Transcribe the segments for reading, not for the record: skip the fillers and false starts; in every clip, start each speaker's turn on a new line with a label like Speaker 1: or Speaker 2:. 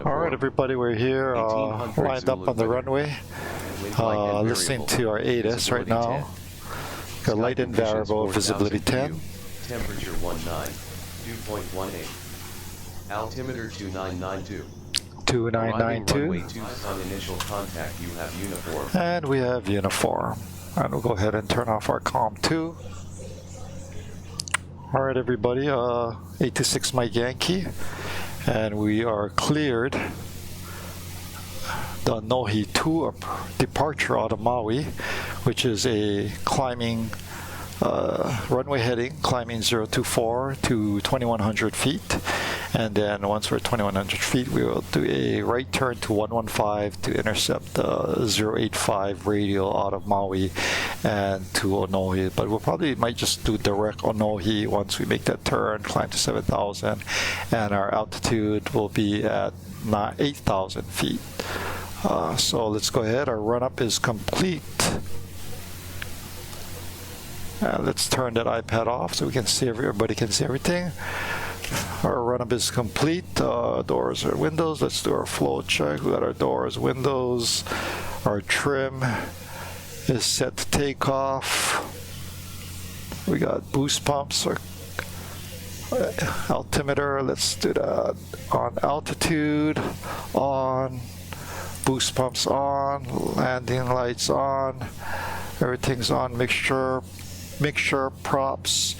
Speaker 1: Alright everybody, we're here lined up on the runway, listening to our ATIS right now. Got light and variable, visibility 10.
Speaker 2: Temperature 2.18. Altimeter 2992.
Speaker 1: 2992.
Speaker 2: Runway 2 on initial contact, you have uniform.
Speaker 1: And we have uniform. And we'll go ahead and turn off our COM 2. Alright everybody, 826 Mike Yankee. And we are cleared the Onehi2 departure out of Maui, which is a climbing runway heading, climbing 024 to 2100 feet. And then once we're at 2100 feet, we will do a right turn to 115 to intercept the 085 radial out of Maui and to Onehi. But we'll probably might just do direct Onehi once we make that turn, climb to 7,000, and our altitude will be at 8,000 feet. So let's go ahead. Our run-up is complete. Let's turn that iPad off so we can see everybody can see everything. Our run-up is complete. Doors or windows. Let's do our flow check. We got our doors, windows. Our trim is set to take off. We got boost pumps or altimeter. Let's do that on altitude, on boost pumps on, landing lights on. Everything's on. Mixture props.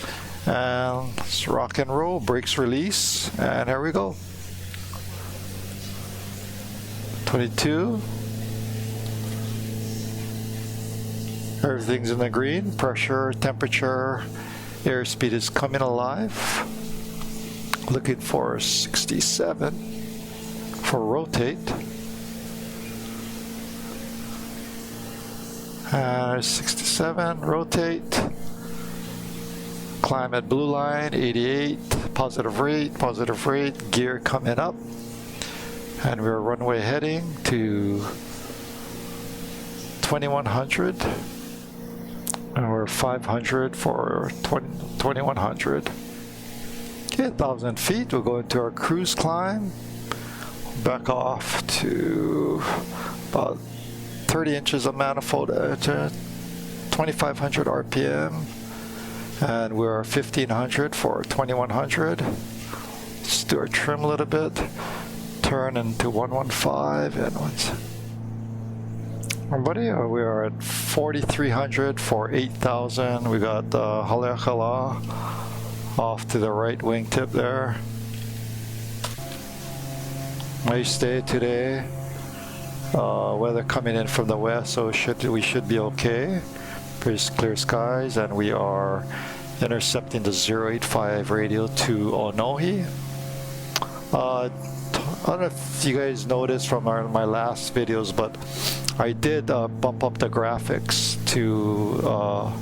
Speaker 1: And let's rock and roll. Brakes release, and here we go. 22. Everything's in the green. Pressure, temperature, airspeed is coming alive. Looking for 67 for rotate. And 67, rotate. Climb at blue line, 88, positive rate, gear coming up. And we're runway heading to 2100. And we're 500 for 2100. Okay, 1,000 feet, we'll go into our cruise climb. Back off to about 30 inches of manifold, 2,500 RPM. And we're 1,500 for 2,100. Let's do our trim a little bit. Turn into 115 and once. Everybody, we are at 4,300 for 8,000. We got the Haleakala off to the right wingtip there. Nice day today. Weather coming in from the west, so we should be okay. Pretty clear skies, and we are intercepting the 085 radial to Onehi. I don't know if you guys noticed from my last videos, but I did bump up the graphics to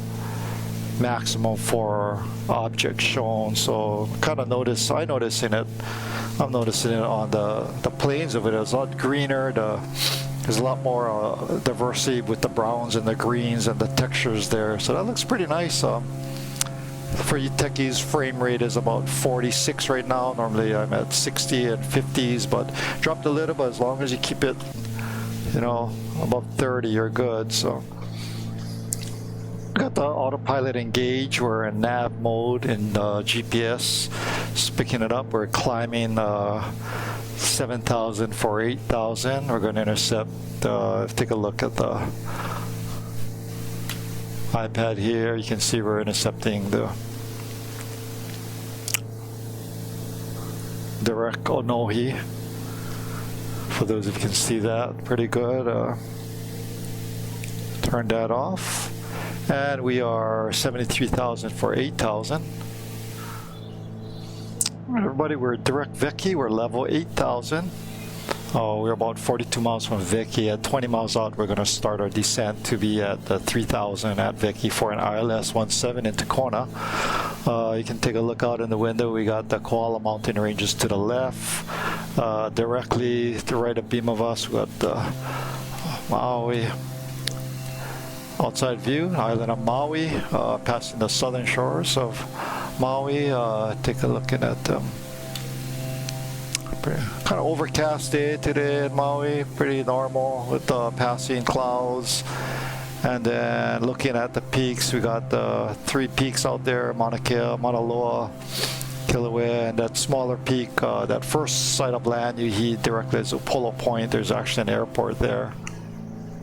Speaker 1: maximum for objects shown. So kind of I'm noticing it on the planes of it. It's a lot greener. There's a lot more diversity with the browns and the greens and the textures there. So that looks pretty nice. For you techies, frame rate is about 46 right now. Normally I'm at 60 and 50s, but dropped a little, but as long as you keep it, above 30, you're good. So got the autopilot engaged. We're in nav mode in GPS. Just picking it up. We're climbing 7,000 for 8,000. We're going to intercept, take a look at the iPad here. You can see we're intercepting the direct Onehi. For those of you can see that, pretty good. Turn that off. And we are 73,000 for 8,000. Everybody, we're direct Vecchi. We're level 8,000. We're about 42 miles from Vecchi. At 20 miles out, we're going to start our descent to be at 3,000 at Vecchi for an ILS 17 into Kona. You can take a look out in the window. We got the Koala Mountain Ranges to the left. Directly to the right of beam of us, we got the Maui. outside view, island of Maui, passing the southern shores of Maui. Take a look at them. Kind of overcast day today in Maui, pretty normal with passing clouds. And then looking at the peaks, we got the 3 peaks out there: Mauna Kea, Mauna Loa, Kilauea, and that smaller peak, that first sight of land you heat directly is Polo Point. There's actually an airport there.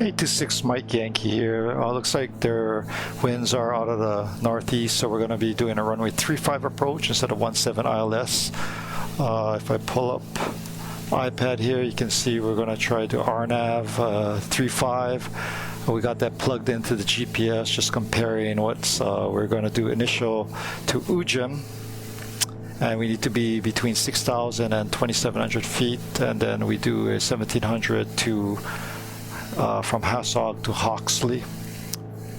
Speaker 1: 826 Mike Yankee here. Looks like their winds are out of the northeast, so we're going to be doing a runway 35 approach instead of 17 ILS. If I pull up iPad here, you can see we're going to try to RNAV 35. We got that plugged into the GPS, just comparing what's we're going to do initial to Ujum, and we need to be between 6,000 and 2,700 feet, and then we do a 1,700 to from Hasog to Hawksley,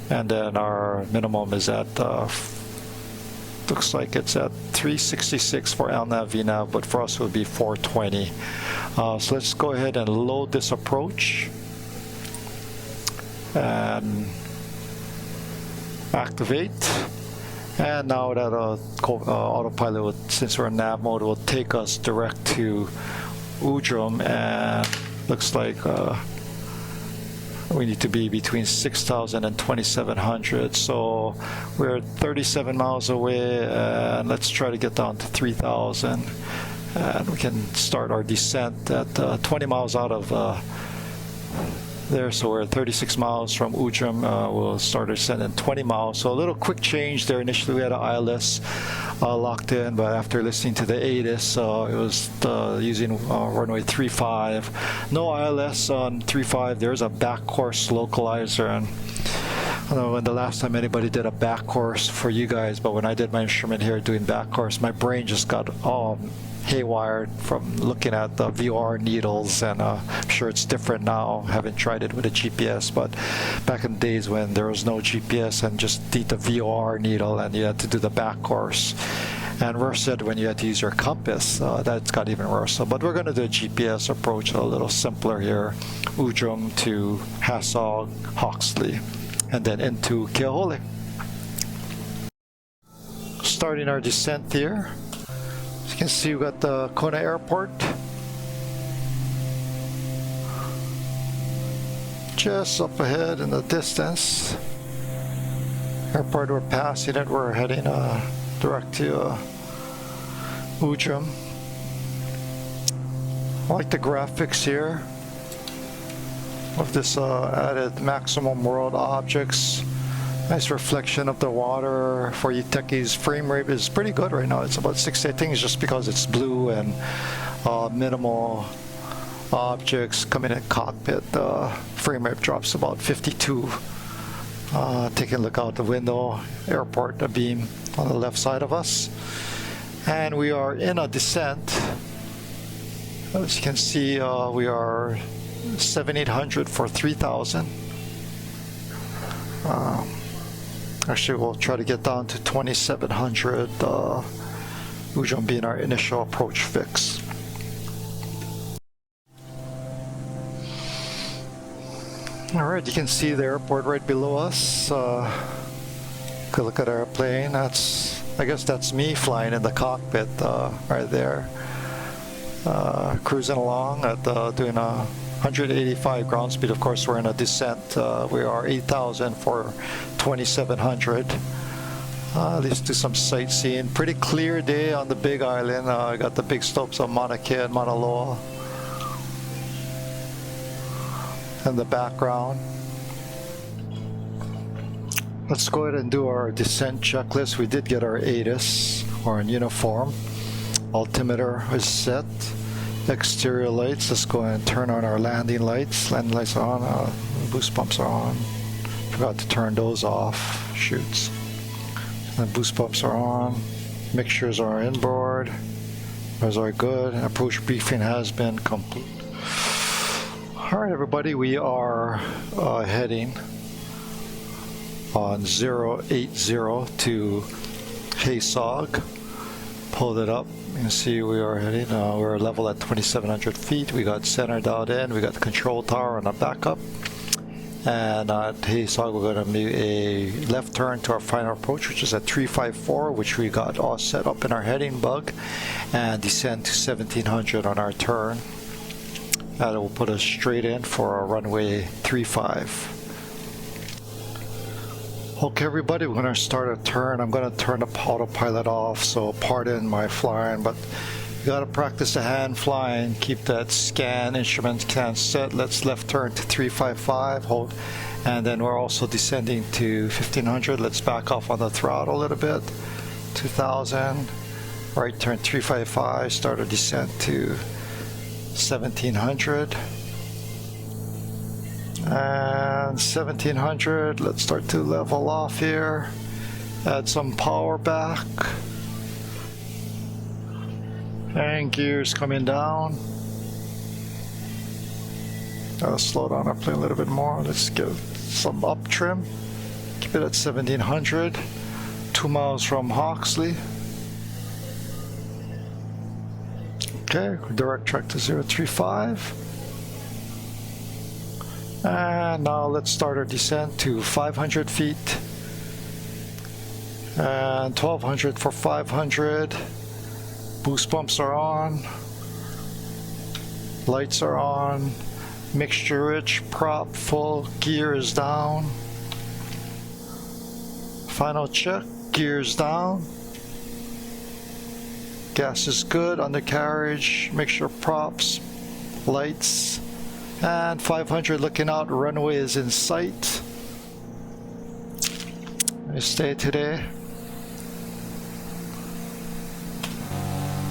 Speaker 1: and then our minimum is at looks like it's at 366 for LNAV VNAV, but for us it would be 420. So let's go ahead and load this approach and activate. And now that autopilot, since we're in nav mode, will take us direct to Ujum, and looks like we need to be between 6,000 and 2,700. So we're 37 miles away, and let's try to get down to 3,000. And we can start our descent at 20 miles out of there. So we're 36 miles from Ujum. We'll start our descent in 20 miles. So a little quick change there. Initially we had an ILS locked in, but after listening to the ATIS, it was using runway 35. No ILS on 35. There's a back course localizer, and I don't know when the last time anybody did a back course for you guys, but when I did my instrument here doing back course, my brain just got haywire from looking at the VOR needles, and I'm sure it's different now. I haven't tried it with a GPS, but back in the days when there was no GPS and just need the VOR needle and you had to do the back course. And worse said, when you had to use your compass, that's got even worse. So, but we're going to do a GPS approach a little simpler here. Ujum to Hasog, Hawksley, and then into Keahole. Starting our descent here. As you can see, we've got the Kona Airport. Just up ahead in the distance. Airport, we're passing it. We're heading direct to Ujum. I like the graphics here of this added maximum world objects. Nice reflection of the water. For you techies, frame rate is pretty good right now. It's about 60. I think it's just because it's blue and minimal objects coming in cockpit. Frame rate drops about 52. Taking a look out the window, airport, a beam on the left side of us. And we are in a descent. As you can see, we are 7,800 for 3,000. Actually, we'll try to get down to 2,700, Ujum being our initial approach fix. Alright, you can see the airport right below us. Good look at our airplane. I guess that's me flying in the cockpit right there. Cruising along at doing a 185 ground speed. Of course, we're in a descent. We are 8,000 for 2,700. Let's do some sightseeing. Pretty clear day on the Big Island. I got the big slopes of Mauna Kea and Mauna Loa in the background. Let's go ahead and do our descent checklist. We did get our ATIS, or in uniform. Altimeter is set. Exterior lights. Let's go ahead and turn on our landing lights. Landing lights are on. Boost pumps are on. Forgot to turn those off. Shoots. And boost pumps are on. Mixtures are inboard. Those are good. Approach briefing has been complete. Alright everybody, we are heading on 080 to Hasog. Pulled it up. You can see we are heading, we're level at 2,700 feet. We got center dialed in. We got the control tower on a backup. And at Haysog, we're going to do a left turn to our final approach, which is at 354, which we got all set up in our heading bug, and descend to 1700 on our turn. That will put us straight in for our runway 35. Okay, everybody, we're going to start a turn. I'm going to turn the autopilot off, so pardon my flying, but you got to practice the hand flying. Keep that scan instrument scan set. Let's left turn to 355, hold, and then we're also descending to 1500. Let's back off on the throttle a little bit. 2000, right turn 355, start a descent to 1700. And 1700, let's start to level off here. Add some power back. And gears coming down. Slow down our plane a little bit more. Let's give some up trim. Keep it at 1700. 2 miles from Hawksley. Okay, direct track to 035. And now let's start our descent to 500 feet. And 1200 for 500. Boost pumps are on. Lights are on. Mixture rich, prop full, gear is down. Final check, gears down. Gas is good, undercarriage, mixture props, lights. And 500 looking out, runway is in sight. Nice stay today.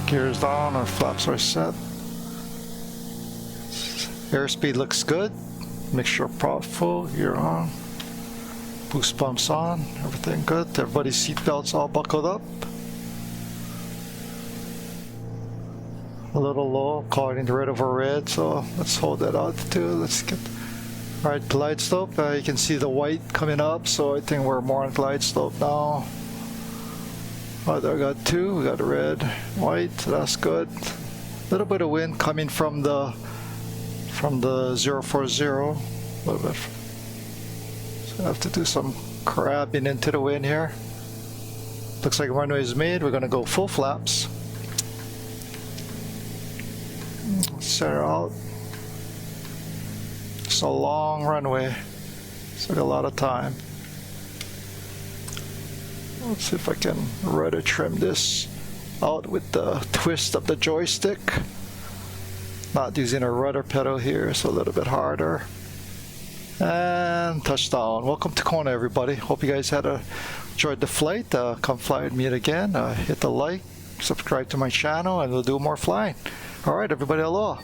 Speaker 1: Gears down, our flaps are set. Airspeed looks good. Mixture prop full, gear on. Boost pumps on, everything good. Everybody's seatbelts all buckled up. A little low, calling the red over red, so let's hold that altitude. Let's get, all right, glide slope. You can see the white coming up, so I think we're more on glide slope now. Oh, there we got two. We got red, white, so that's good. A little bit of wind coming from the 040, a little bit. So I have to do some crabbing into the wind here. Looks like runway is made. We're gonna go full flaps. Center out. It's a long runway. It's like a lot of time. Let's see if I can rudder trim this out with the twist of the joystick. Not using a rudder pedal here, so a little bit harder. And touchdown. Welcome to Kona, everybody. Hope you guys enjoyed the flight. Come fly with me again. Hit the like, subscribe to my channel, and we'll do more flying. All right, everybody, aloha.